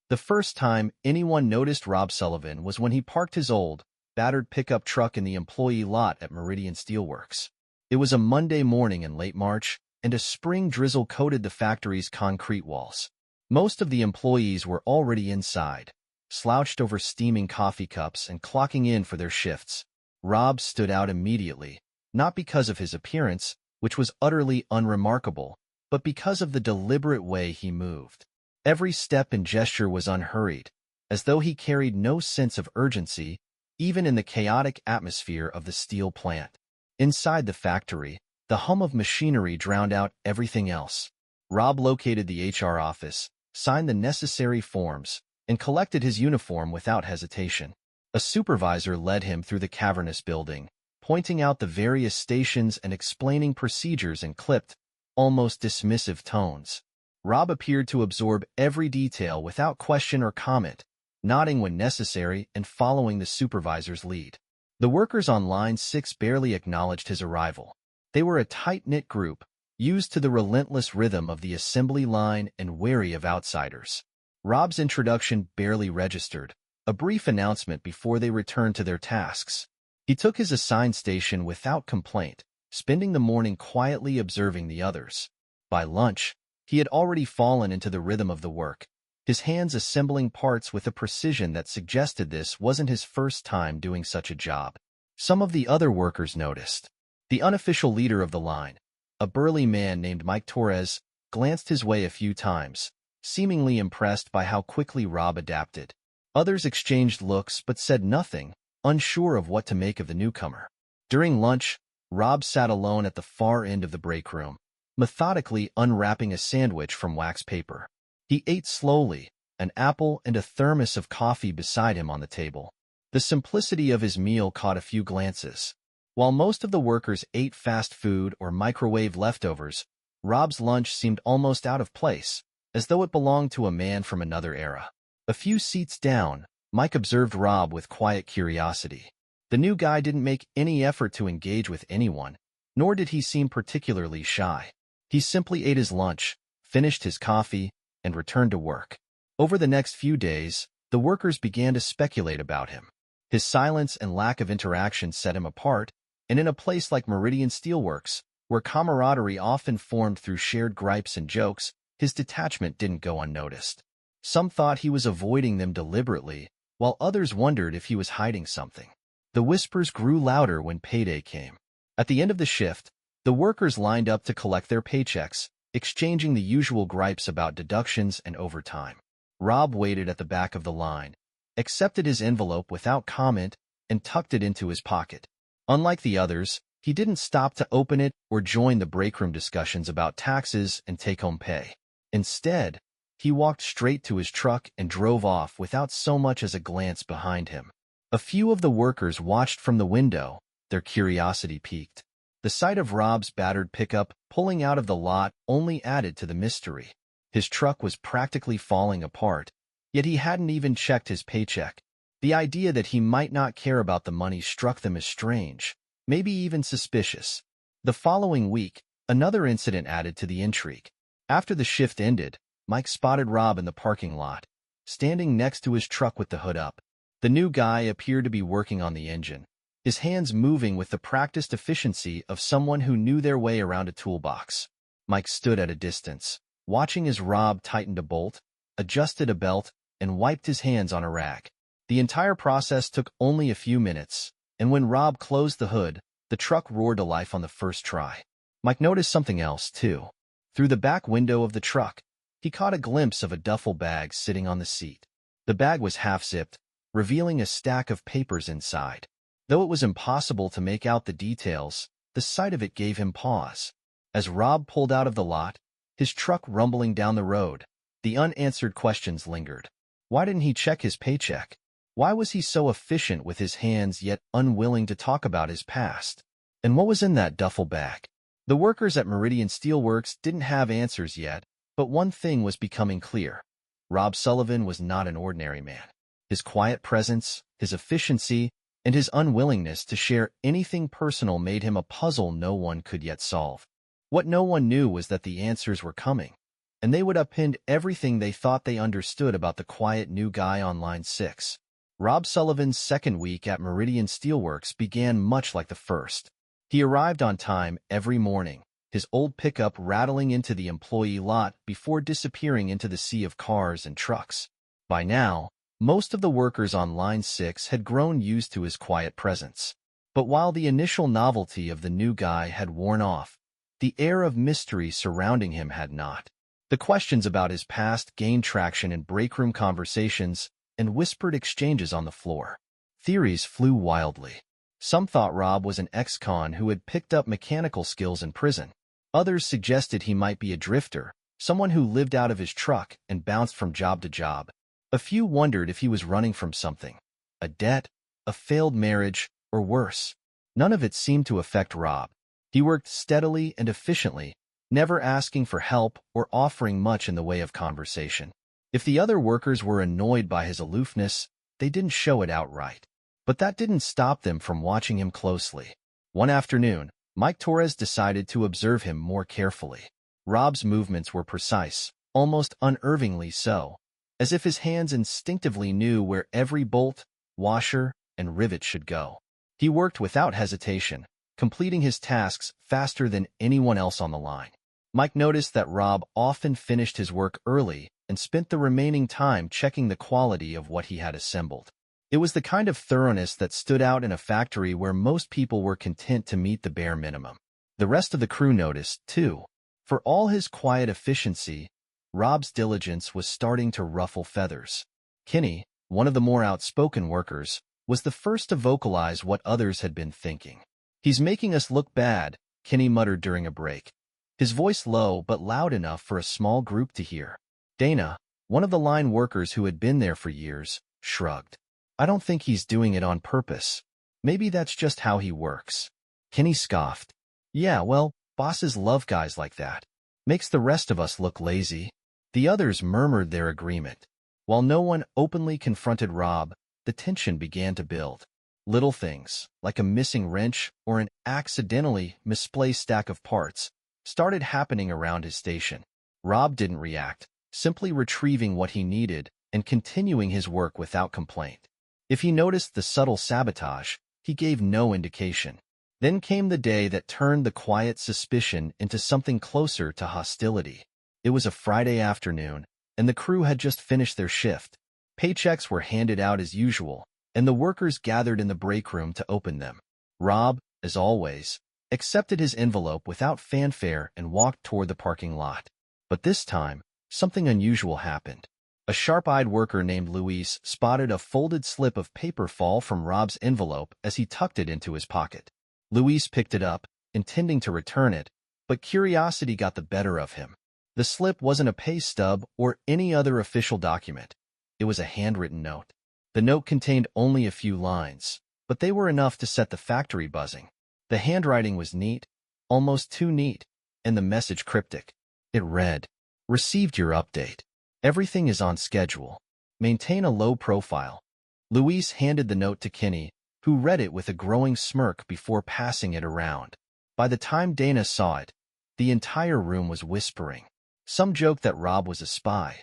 The first time anyone noticed Rob Sullivan was when he parked his old, battered pickup truck in the employee lot at Meridian Steelworks. It was a Monday morning in late March, and a spring drizzle coated the factory's concrete walls. Most of the employees were already inside, slouched over steaming coffee cups and clocking in for their shifts. Rob stood out immediately, not because of his appearance, which was utterly unremarkable, but because of the deliberate way he moved. Every step and gesture was unhurried, as though he carried no sense of urgency, even in the chaotic atmosphere of the steel plant. Inside the factory, the hum of machinery drowned out everything else. Rob located the HR office, signed the necessary forms, and collected his uniform without hesitation. A supervisor led him through the cavernous building, pointing out the various stations and explaining procedures in clipped, almost dismissive tones. Rob appeared to absorb every detail without question or comment, nodding when necessary and following the supervisor's lead. The workers on Line 6 barely acknowledged his arrival. They were a tight-knit group, used to the relentless rhythm of the assembly line and wary of outsiders. Rob's introduction barely registered, a brief announcement before they returned to their tasks. He took his assigned station without complaint, spending the morning quietly observing the others. By lunch, he had already fallen into the rhythm of the work, his hands assembling parts with a precision that suggested this wasn't his first time doing such a job. Some of the other workers noticed. The unofficial leader of the line, a burly man named Mike Torres, glanced his way a few times, seemingly impressed by how quickly Rob adapted. Others exchanged looks but said nothing, unsure of what to make of the newcomer. During lunch, Rob sat alone at the far end of the break room, methodically unwrapping a sandwich from wax paper. He ate slowly, an apple and a thermos of coffee beside him on the table. The simplicity of his meal caught a few glances. While most of the workers ate fast food or microwave leftovers, Rob's lunch seemed almost out of place, as though it belonged to a man from another era. A few seats down, Mike observed Rob with quiet curiosity. The new guy didn't make any effort to engage with anyone, nor did he seem particularly shy. He simply ate his lunch, finished his coffee, and returned to work. Over the next few days, the workers began to speculate about him. His silence and lack of interaction set him apart, and in a place like Meridian Steelworks, where camaraderie often formed through shared gripes and jokes, his detachment didn't go unnoticed. Some thought he was avoiding them deliberately, while others wondered if he was hiding something. The whispers grew louder when payday came. At the end of the shift, the workers lined up to collect their paychecks, exchanging the usual gripes about deductions and overtime. Rob waited at the back of the line, accepted his envelope without comment, and tucked it into his pocket. Unlike the others, he didn't stop to open it or join the breakroom discussions about taxes and take-home pay. Instead, he walked straight to his truck and drove off without so much as a glance behind him. A few of the workers watched from the window, their curiosity piqued. The sight of Rob's battered pickup pulling out of the lot only added to the mystery. His truck was practically falling apart, yet he hadn't even checked his paycheck. The idea that he might not care about the money struck them as strange, maybe even suspicious. The following week, another incident added to the intrigue. After the shift ended, Mike spotted Rob in the parking lot, standing next to his truck with the hood up. The new guy appeared to be working on the engine, his hands moving with the practiced efficiency of someone who knew their way around a toolbox. Mike stood at a distance, watching as Rob tightened a bolt, adjusted a belt, and wiped his hands on a rag. The entire process took only a few minutes, and when Rob closed the hood, the truck roared to life on the first try. Mike noticed something else, too. Through the back window of the truck, he caught a glimpse of a duffel bag sitting on the seat. The bag was half-zipped, revealing a stack of papers inside. Though it was impossible to make out the details, the sight of it gave him pause. As Rob pulled out of the lot, his truck rumbling down the road, the unanswered questions lingered. Why didn't he check his paycheck? Why was he so efficient with his hands yet unwilling to talk about his past? And what was in that duffel bag? The workers at Meridian Steelworks didn't have answers yet, but one thing was becoming clear. Rob Sullivan was not an ordinary man. His quiet presence, his efficiency, and his unwillingness to share anything personal made him a puzzle no one could yet solve. What no one knew was that the answers were coming, and they would append everything they thought they understood about the quiet new guy on line 6. Rob Sullivan's second week at Meridian Steelworks began much like the first. He arrived on time every morning, his old pickup rattling into the employee lot before disappearing into the sea of cars and trucks. By now, most of the workers on Line 6 had grown used to his quiet presence. But while the initial novelty of the new guy had worn off, the air of mystery surrounding him had not. The questions about his past gained traction in breakroom conversations and whispered exchanges on the floor. Theories flew wildly. Some thought Rob was an ex-con who had picked up mechanical skills in prison. Others suggested he might be a drifter, someone who lived out of his truck and bounced from job to job. A few wondered if he was running from something, a debt, a failed marriage, or worse. None of it seemed to affect Rob. He worked steadily and efficiently, never asking for help or offering much in the way of conversation. If the other workers were annoyed by his aloofness, they didn't show it outright. But that didn't stop them from watching him closely. One afternoon, Mike Torres decided to observe him more carefully. Rob's movements were precise, almost unnervingly so, as if his hands instinctively knew where every bolt, washer, and rivet should go. He worked without hesitation, completing his tasks faster than anyone else on the line. Mike noticed that Rob often finished his work early and spent the remaining time checking the quality of what he had assembled. It was the kind of thoroughness that stood out in a factory where most people were content to meet the bare minimum. The rest of the crew noticed, too. For all his quiet efficiency, Rob's diligence was starting to ruffle feathers. Kinney, one of the more outspoken workers, was the first to vocalize what others had been thinking. "He's making us look bad," Kinney muttered during a break, his voice low but loud enough for a small group to hear. Dana, one of the line workers who had been there for years, shrugged. "I don't think he's doing it on purpose. Maybe that's just how he works." Kinney scoffed. "Yeah, well, bosses love guys like that. Makes the rest of us look lazy." The others murmured their agreement. While no one openly confronted Rob, the tension began to build. Little things, like a missing wrench or an accidentally misplaced stack of parts, started happening around his station. Rob didn't react, simply retrieving what he needed and continuing his work without complaint. If he noticed the subtle sabotage, he gave no indication. Then came the day that turned the quiet suspicion into something closer to hostility. It was a Friday afternoon, and the crew had just finished their shift. Paychecks were handed out as usual, and the workers gathered in the break room to open them. Rob, as always, accepted his envelope without fanfare and walked toward the parking lot. But this time, something unusual happened. A sharp-eyed worker named Luis spotted a folded slip of paper fall from Rob's envelope as he tucked it into his pocket. Luis picked it up, intending to return it, but curiosity got the better of him. The slip wasn't a pay stub or any other official document. It was a handwritten note. The note contained only a few lines, but they were enough to set the factory buzzing. The handwriting was neat, almost too neat, and the message cryptic. It read, "Received your update. Everything is on schedule. Maintain a low profile." Luis handed the note to Kinney, who read it with a growing smirk before passing it around. By the time Dana saw it, the entire room was whispering. Some joked that Rob was a spy.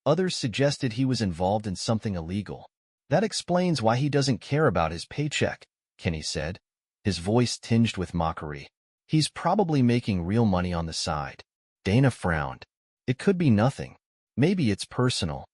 Others suggested he was involved in something illegal. "That explains why he doesn't care about his paycheck," Kinney said, his voice tinged with mockery. "He's probably making real money on the side." Dana frowned. "It could be nothing. Maybe it's personal."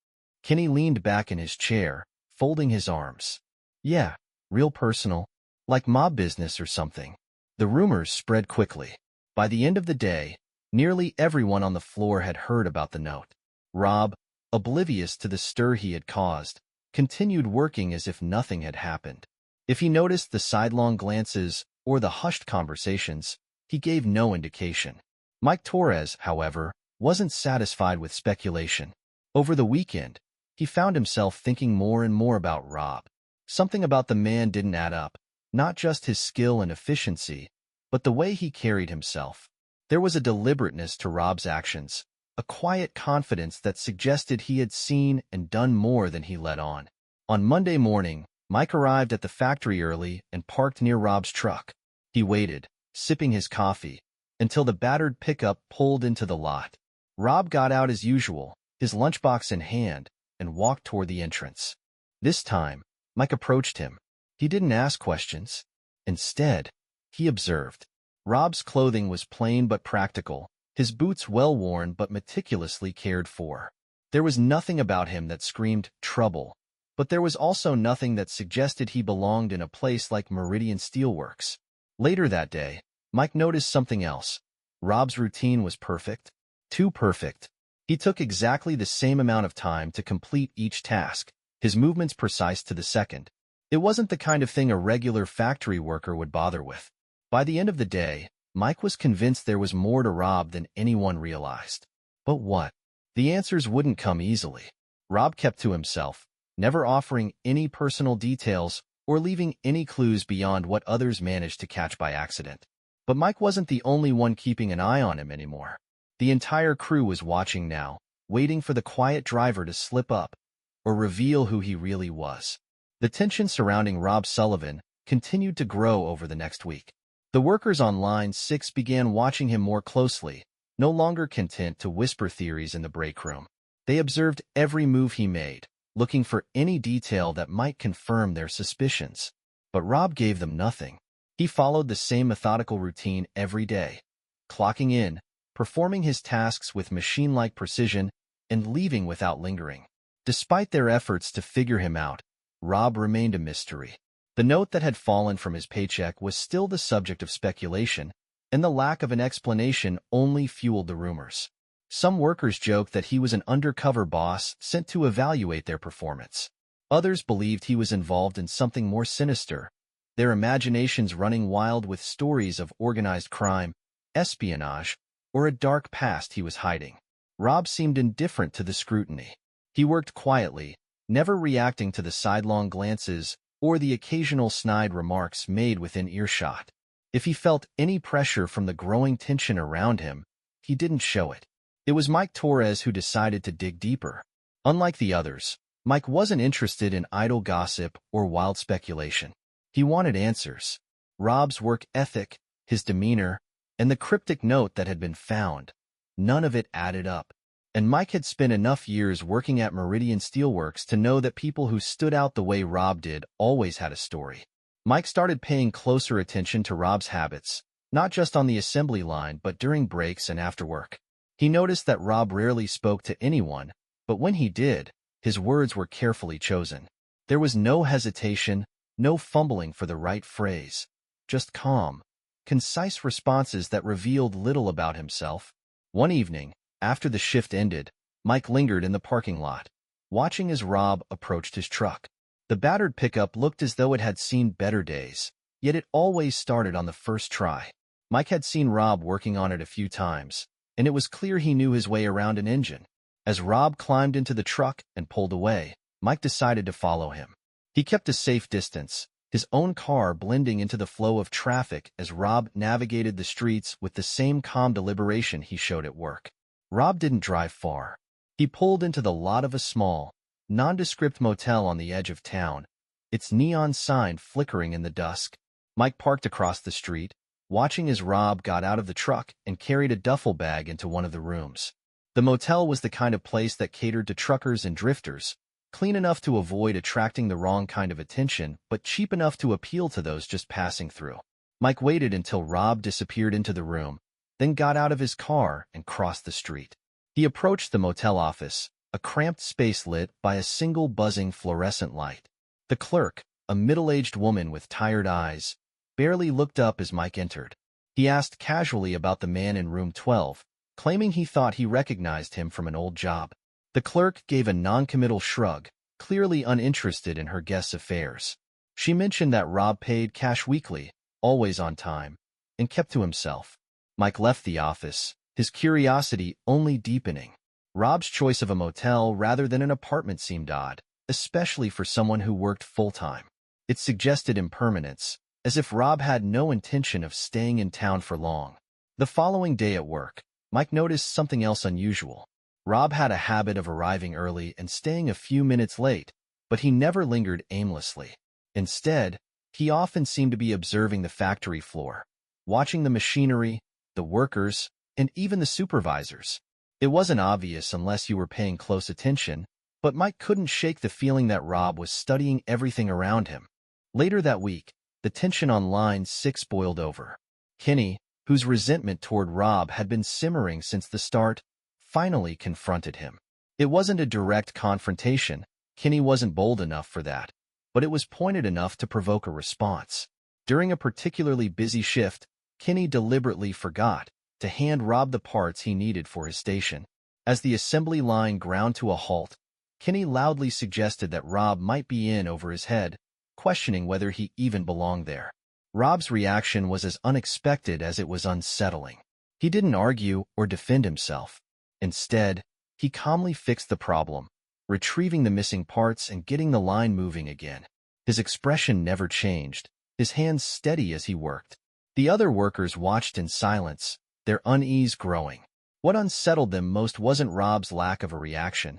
Kinney leaned back in his chair, folding his arms. "Yeah, real personal. Like mob business or something." The rumors spread quickly. By the end of the day, nearly everyone on the floor had heard about the note. Rob, oblivious to the stir he had caused, continued working as if nothing had happened. If he noticed the sidelong glances or the hushed conversations, he gave no indication. Mike Torres, however, wasn't satisfied with speculation. Over the weekend, he found himself thinking more and more about Rob. Something about the man didn't add up, not just his skill and efficiency, but the way he carried himself. There was a deliberateness to Rob's actions, a quiet confidence that suggested he had seen and done more than he let on. On Monday morning, Mike arrived at the factory early and parked near Rob's truck. He waited, sipping his coffee, until the battered pickup pulled into the lot. Rob got out as usual, his lunchbox in hand, and walked toward the entrance. This time, Mike approached him. He didn't ask questions. Instead, he observed. Rob's clothing was plain but practical, his boots well-worn but meticulously cared for. There was nothing about him that screamed trouble, but there was also nothing that suggested he belonged in a place like Meridian Steelworks. Later that day, Mike noticed something else. Rob's routine was perfect. Too perfect. He took exactly the same amount of time to complete each task, his movements precise to the second. It wasn't the kind of thing a regular factory worker would bother with. By the end of the day, Mike was convinced there was more to Rob than anyone realized. But what? The answers wouldn't come easily. Rob kept to himself, never offering any personal details or leaving any clues beyond what others managed to catch by accident. But Mike wasn't the only one keeping an eye on him anymore. The entire crew was watching now, waiting for the quiet driver to slip up or reveal who he really was. The tension surrounding Rob Sullivan continued to grow over the next week. The workers on Line 6 began watching him more closely, no longer content to whisper theories in the break room. They observed every move he made, looking for any detail that might confirm their suspicions. But Rob gave them nothing. He followed the same methodical routine every day, clocking in, performing his tasks with machine-like precision, and leaving without lingering. Despite their efforts to figure him out, Rob remained a mystery. The note that had fallen from his paycheck was still the subject of speculation, and the lack of an explanation only fueled the rumors. Some workers joked that he was an undercover boss sent to evaluate their performance. Others believed he was involved in something more sinister, their imaginations running wild with stories of organized crime, espionage, or a dark past he was hiding. Rob seemed indifferent to the scrutiny. He worked quietly, never reacting to the sidelong glances or the occasional snide remarks made within earshot. If he felt any pressure from the growing tension around him, he didn't show it. It was Mike Torres who decided to dig deeper. Unlike the others, Mike wasn't interested in idle gossip or wild speculation. He wanted answers. Rob's work ethic, his demeanor, and the cryptic note that had been found. None of it added up. And Mike had spent enough years working at Meridian Steelworks to know that people who stood out the way Rob did always had a story. Mike started paying closer attention to Rob's habits, not just on the assembly line but during breaks and after work. He noticed that Rob rarely spoke to anyone, but when he did, his words were carefully chosen. There was no hesitation, no fumbling for the right phrase, just calm, concise responses that revealed little about himself. One evening, after the shift ended, Mike lingered in the parking lot, watching as Rob approached his truck. The battered pickup looked as though it had seen better days, yet it always started on the first try. Mike had seen Rob working on it a few times, and it was clear he knew his way around an engine. As Rob climbed into the truck and pulled away, Mike decided to follow him. He kept a safe distance, his own car blending into the flow of traffic as Rob navigated the streets with the same calm deliberation he showed at work. Rob didn't drive far. He pulled into the lot of a small, nondescript motel on the edge of town, its neon sign flickering in the dusk. Mike parked across the street, watching as Rob got out of the truck and carried a duffel bag into one of the rooms. The motel was the kind of place that catered to truckers and drifters, clean enough to avoid attracting the wrong kind of attention, but cheap enough to appeal to those just passing through. Mike waited until Rob disappeared into the room, then got out of his car and crossed the street. He approached the motel office, a cramped space lit by a single buzzing fluorescent light. The clerk, a middle-aged woman with tired eyes, barely looked up as Mike entered. He asked casually about the man in room 12, claiming he thought he recognized him from an old job. The clerk gave a noncommittal shrug, clearly uninterested in her guest's affairs. She mentioned that Rob paid cash weekly, always on time, and kept to himself. Mike left the office, his curiosity only deepening. Rob's choice of a motel rather than an apartment seemed odd, especially for someone who worked full-time. It suggested impermanence, as if Rob had no intention of staying in town for long. The following day at work, Mike noticed something else unusual. Rob had a habit of arriving early and staying a few minutes late, but he never lingered aimlessly. Instead, he often seemed to be observing the factory floor, watching the machinery, the workers, and even the supervisors. It wasn't obvious unless you were paying close attention, but Mike couldn't shake the feeling that Rob was studying everything around him. Later that week, the tension on line 6 boiled over. Kenny, whose resentment toward Rob had been simmering since the start, finally confronted him. It wasn't a direct confrontation. Kenny wasn't bold enough for that, but it was pointed enough to provoke a response. During a particularly busy shift, Kenny deliberately forgot to hand Rob the parts he needed for his station. As the assembly line ground to a halt, Kenny loudly suggested that Rob might be in over his head, questioning whether he even belonged there. Rob's reaction was as unexpected as it was unsettling. He didn't argue or defend himself. Instead, he calmly fixed the problem, retrieving the missing parts and getting the line moving again. His expression never changed, his hands steady as he worked. The other workers watched in silence, their unease growing. What unsettled them most wasn't Rob's lack of a reaction.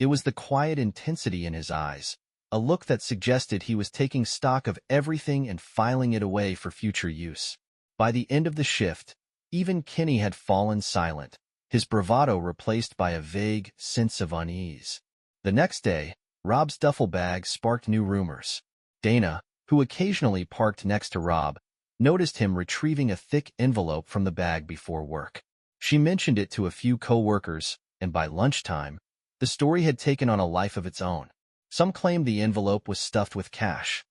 It was the quiet intensity in his eyes, a look that suggested he was taking stock of everything and filing it away for future use. By the end of the shift, even Kenny had fallen silent, his bravado replaced by a vague sense of unease. The next day, Rob's duffel bag sparked new rumors. Dana, who occasionally parked next to Rob, noticed him retrieving a thick envelope from the bag before work. She mentioned it to a few co-workers, and by lunchtime, the story had taken on a life of its own. Some claimed the envelope was stuffed with cash.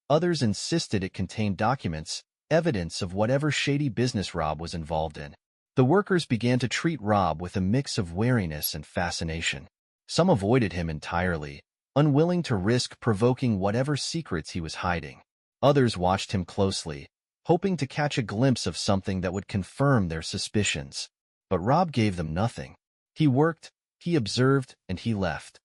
Others insisted it contained documents, evidence of whatever shady business Rob was involved in. The workers began to treat Rob with a mix of wariness and fascination. Some avoided him entirely, unwilling to risk provoking whatever secrets he was hiding. Others watched him closely, hoping to catch a glimpse of something that would confirm their suspicions. But Rob gave them nothing. He worked, he observed, and he left,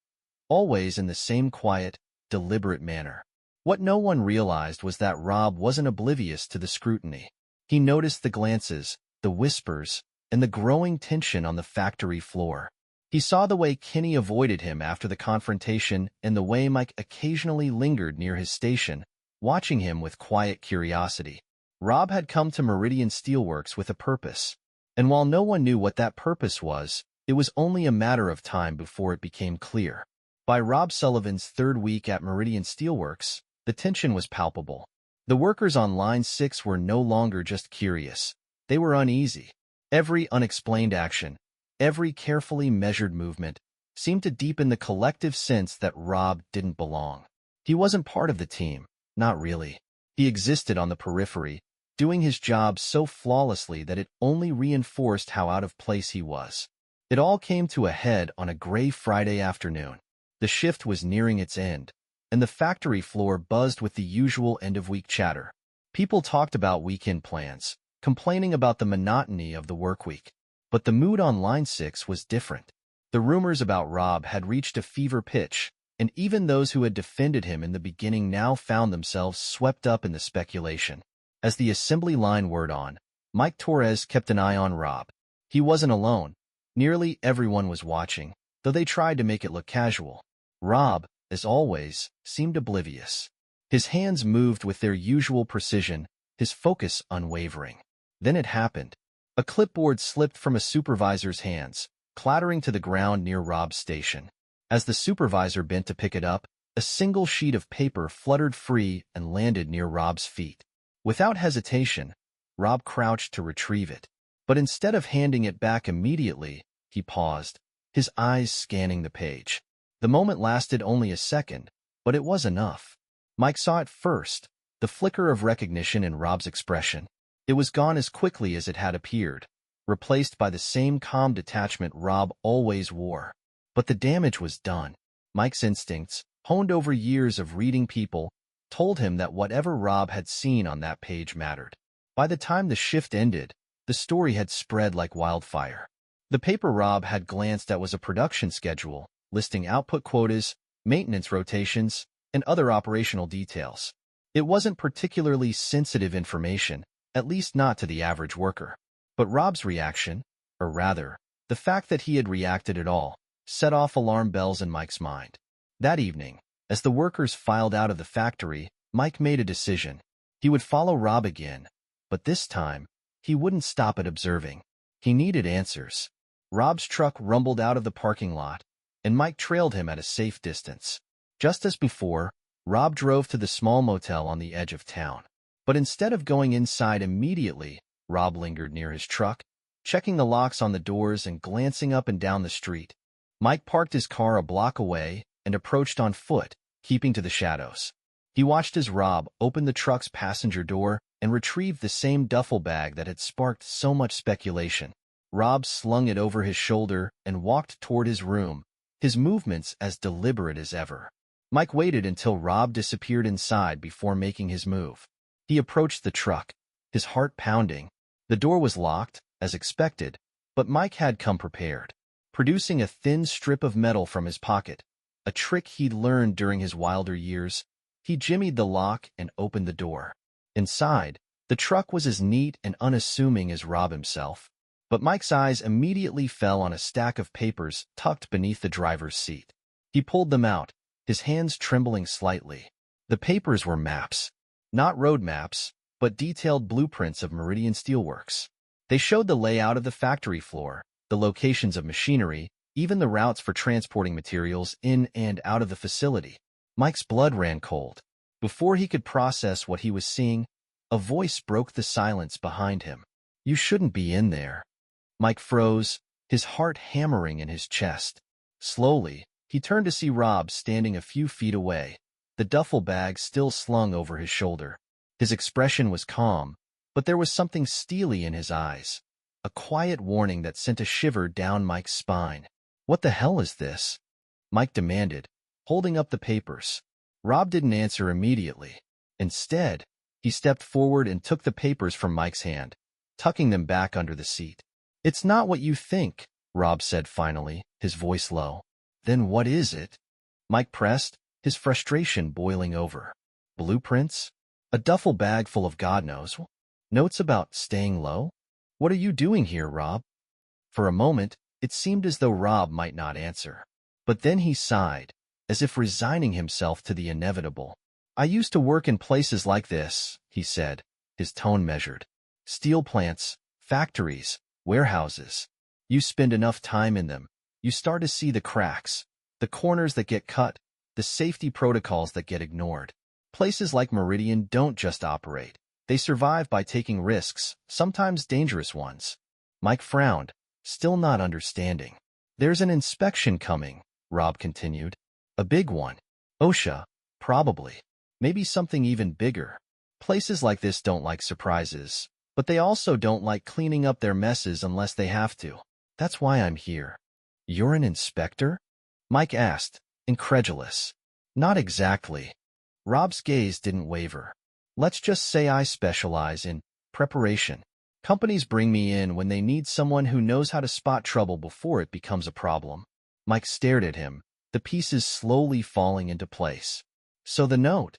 always in the same quiet, deliberate manner. What no one realized was that Rob wasn't oblivious to the scrutiny. He noticed the glances, the whispers, and the growing tension on the factory floor. He saw the way Kenny avoided him after the confrontation and the way Mike occasionally lingered near his station, watching him with quiet curiosity. Rob had come to Meridian Steelworks with a purpose, and while no one knew what that purpose was, it was only a matter of time before it became clear. By Rob Sullivan's third week at Meridian Steelworks, the tension was palpable. The workers on Line 6 were no longer just curious. They were uneasy. Every unexplained action, every carefully measured movement, seemed to deepen the collective sense that Rob didn't belong. He wasn't part of the team, not really. He existed on the periphery, doing his job so flawlessly that it only reinforced how out of place he was. It all came to a head on a gray Friday afternoon. The shift was nearing its end, and the factory floor buzzed with the usual end-of-week chatter. People talked about weekend plans, complaining about the monotony of the work week. But the mood on Line 6 was different. The rumors about Rob had reached a fever pitch, and even those who had defended him in the beginning now found themselves swept up in the speculation. As the assembly line whirred on, Mike Torres kept an eye on Rob. He wasn't alone. Nearly everyone was watching, though they tried to make it look casual. Rob, as always, seemed oblivious. His hands moved with their usual precision, his focus unwavering. Then it happened. A clipboard slipped from a supervisor's hands, clattering to the ground near Rob's station. As the supervisor bent to pick it up, a single sheet of paper fluttered free and landed near Rob's feet. Without hesitation, Rob crouched to retrieve it. But instead of handing it back immediately, he paused, his eyes scanning the page. The moment lasted only a second, but it was enough. Mike saw it first, the flicker of recognition in Rob's expression. It was gone as quickly as it had appeared, replaced by the same calm detachment Rob always wore. But the damage was done. Mike's instincts, honed over years of reading people, told him that whatever Rob had seen on that page mattered. By the time the shift ended, the story had spread like wildfire. The paper Rob had glanced at was a production schedule, listing output quotas, maintenance rotations, and other operational details. It wasn't particularly sensitive information, at least not to the average worker. But Rob's reaction, or rather, the fact that he had reacted at all, set off alarm bells in Mike's mind. That evening, as the workers filed out of the factory, Mike made a decision. He would follow Rob again, but this time, he wouldn't stop at observing. He needed answers. Rob's truck rumbled out of the parking lot, and Mike trailed him at a safe distance. Just as before, Rob drove to the small motel on the edge of town. But instead of going inside immediately, Rob lingered near his truck, checking the locks on the doors and glancing up and down the street. Mike parked his car a block away and approached on foot, keeping to the shadows. He watched as Rob opened the truck's passenger door and retrieved the same duffel bag that had sparked so much speculation. Rob slung it over his shoulder and walked toward his room, his movements as deliberate as ever. Mike waited until Rob disappeared inside before making his move. He approached the truck, his heart pounding. The door was locked, as expected, but Mike had come prepared. Producing a thin strip of metal from his pocket, a trick he'd learned during his wilder years, he jimmied the lock and opened the door. Inside, the truck was as neat and unassuming as Rob himself, but Mike's eyes immediately fell on a stack of papers tucked beneath the driver's seat. He pulled them out, his hands trembling slightly. The papers were maps. Not road maps, but detailed blueprints of Meridian Steelworks. They showed the layout of the factory floor, the locations of machinery, even the routes for transporting materials in and out of the facility. Mike's blood ran cold. Before he could process what he was seeing, a voice broke the silence behind him. "You shouldn't be in there." Mike froze, his heart hammering in his chest. Slowly, he turned to see Rob standing a few feet away, the duffel bag still slung over his shoulder. His expression was calm, but there was something steely in his eyes, a quiet warning that sent a shiver down Mike's spine. "What the hell is this?" Mike demanded, holding up the papers. Rob didn't answer immediately. Instead, he stepped forward and took the papers from Mike's hand, tucking them back under the seat. "It's not what you think," Rob said finally, his voice low. "Then what is it?" Mike pressed, his frustration boiling over. "Blueprints? A duffel bag full of God knows. Notes about staying low? What are you doing here, Rob?" For a moment, it seemed as though Rob might not answer. But then he sighed, as if resigning himself to the inevitable. "I used to work in places like this," he said, his tone measured. "Steel plants, factories, warehouses. You spend enough time in them, you start to see the cracks, the corners that get cut, the safety protocols that get ignored. Places like Meridian don't just operate. They survive by taking risks, sometimes dangerous ones." Mike frowned, still not understanding. "There's an inspection coming," Rob continued. "A big one. OSHA, probably. Maybe something even bigger. Places like this don't like surprises, but they also don't like cleaning up their messes unless they have to. That's why I'm here." "You're an inspector?" Mike asked, incredulous. "Not exactly." Rob's gaze didn't waver. "Let's just say I specialize in preparation. Companies bring me in when they need someone who knows how to spot trouble before it becomes a problem." Mike stared at him, the pieces slowly falling into place. "So the note,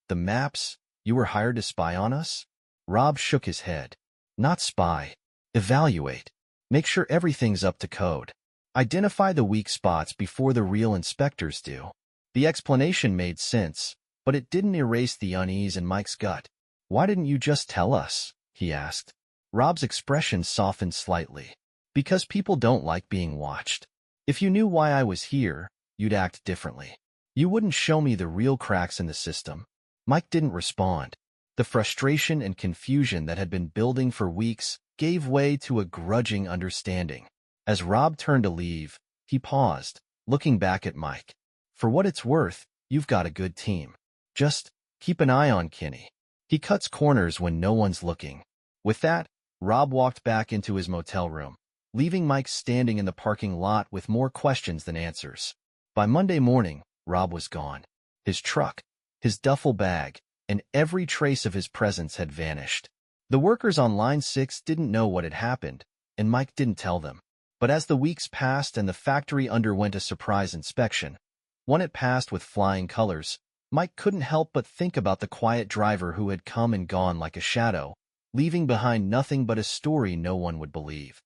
the maps, you were hired to spy on us?" Rob shook his head. "Not spy. Evaluate. Make sure everything's up to code. Identify the weak spots before the real inspectors do." The explanation made sense, but it didn't erase the unease in Mike's gut. "Why didn't you just tell us?" he asked. Rob's expression softened slightly. "Because people don't like being watched. If you knew why I was here, you'd act differently. You wouldn't show me the real cracks in the system." Mike didn't respond. The frustration and confusion that had been building for weeks gave way to a grudging understanding. As Rob turned to leave, he paused, looking back at Mike. "For what it's worth, you've got a good team. Just keep an eye on Kinney. He cuts corners when no one's looking." With that, Rob walked back into his motel room, leaving Mike standing in the parking lot with more questions than answers. By Monday morning, Rob was gone. His truck, his duffel bag, and every trace of his presence had vanished. The workers on Line 6 didn't know what had happened, and Mike didn't tell them. But as the weeks passed and the factory underwent a surprise inspection, one it passed with flying colors, Mike couldn't help but think about the quiet driver who had come and gone like a shadow, leaving behind nothing but a story no one would believe.